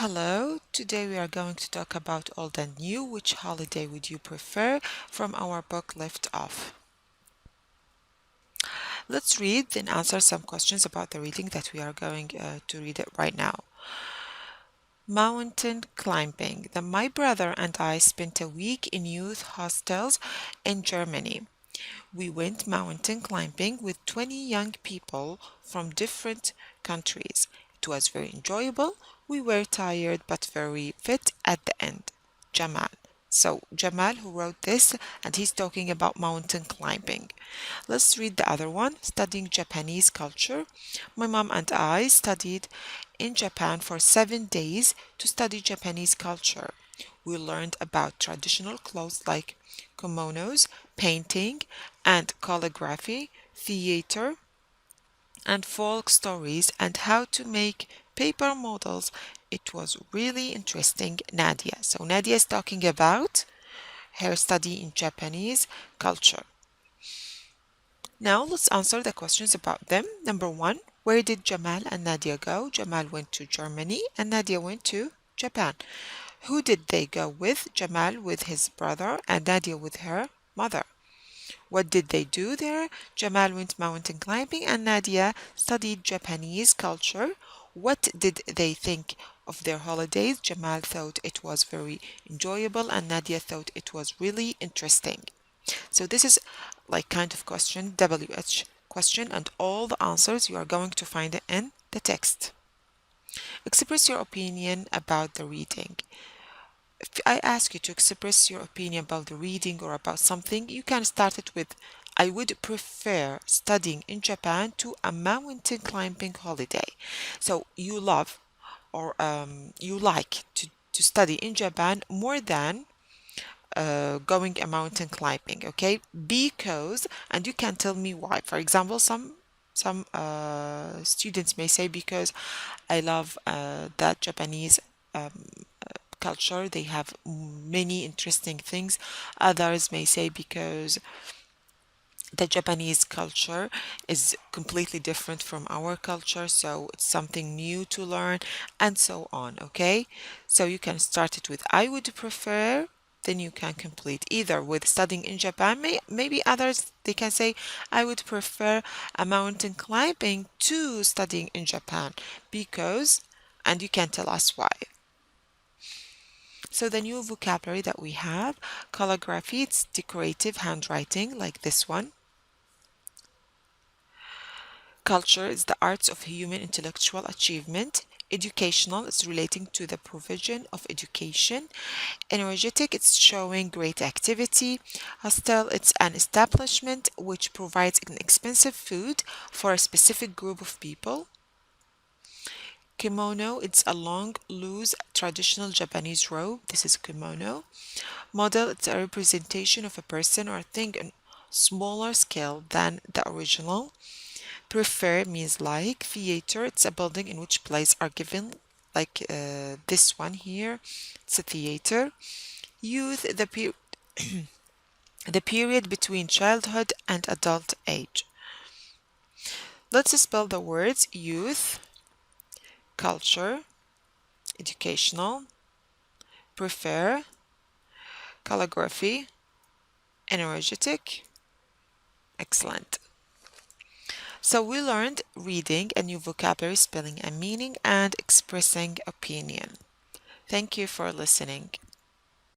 Hello, today we are going to talk about old and new. Which holiday would you prefer from our book Lift Off? Let's read then answer some questions about the reading that we are going to read it right now. Mountain climbing. My brother and I spent a week in youth hostels in Germany. We went mountain climbing with 20 young people from different countries. It was very enjoyable. We were tired but very fit at the end. Jamal. So, Jamal who wrote this, and he's talking about mountain climbing. Let's read the other one. Studying Japanese culture. My mom and I studied in Japan for 7 days to study Japanese culture. We learned about traditional clothes like kimonos, painting, and calligraphy, theater, and folk stories, and how to make paper models. It was really interesting, Nadia. So, Nadia is talking about her study in Japanese culture. Now, let's answer the questions about them. Number one, where did Jamal and Nadia go? Jamal went to Germany and Nadia went to Japan. Who did they go with? Jamal with his brother and Nadia with her mother. What did they do there? Jamal went mountain climbing and Nadia studied Japanese culture. What did they think of their holidays? Jamal thought it was very enjoyable and Nadia thought it was really interesting. So this is like kind of question, WH question, and all the answers you are going to find it in the text. Express your opinion about the reading. If I ask you to express your opinion about the reading or about something, you can start it with I would prefer studying in Japan to a mountain climbing holiday. So you love or you like to study in Japan more than going a mountain climbing, okay? Because, and you can tell me why. For example, some students may say because I love that Japanese culture. They have many interesting things. Others may say because the Japanese culture is completely different from our culture, so it's something new to learn, and so on. Okay, so you can start it with I would prefer, then you can complete either with studying in Japan. Maybe others they can say I would prefer a mountain climbing to studying in Japan because, and you can tell us why. So the new vocabulary that we have, calligraphy, it's decorative handwriting like this one. Culture is the arts of human intellectual achievement. Educational is relating to the provision of education. Energetic, it's showing great activity. Hostel, it's an establishment which provides inexpensive food for a specific group of people. Kimono, it's a long, loose, traditional Japanese robe. This is kimono. Model, it's a representation of a person or thing on smaller scale than the original. Prefer means like. Theater, it's a building in which plays are given, like this one here. It's a theater. Youth, the period between childhood and adult age. Let's spell the words youth, culture, educational, prefer, calligraphy, energetic. Excellent. So we learned reading a new vocabulary, spelling and meaning, and expressing opinion. Thank you for listening.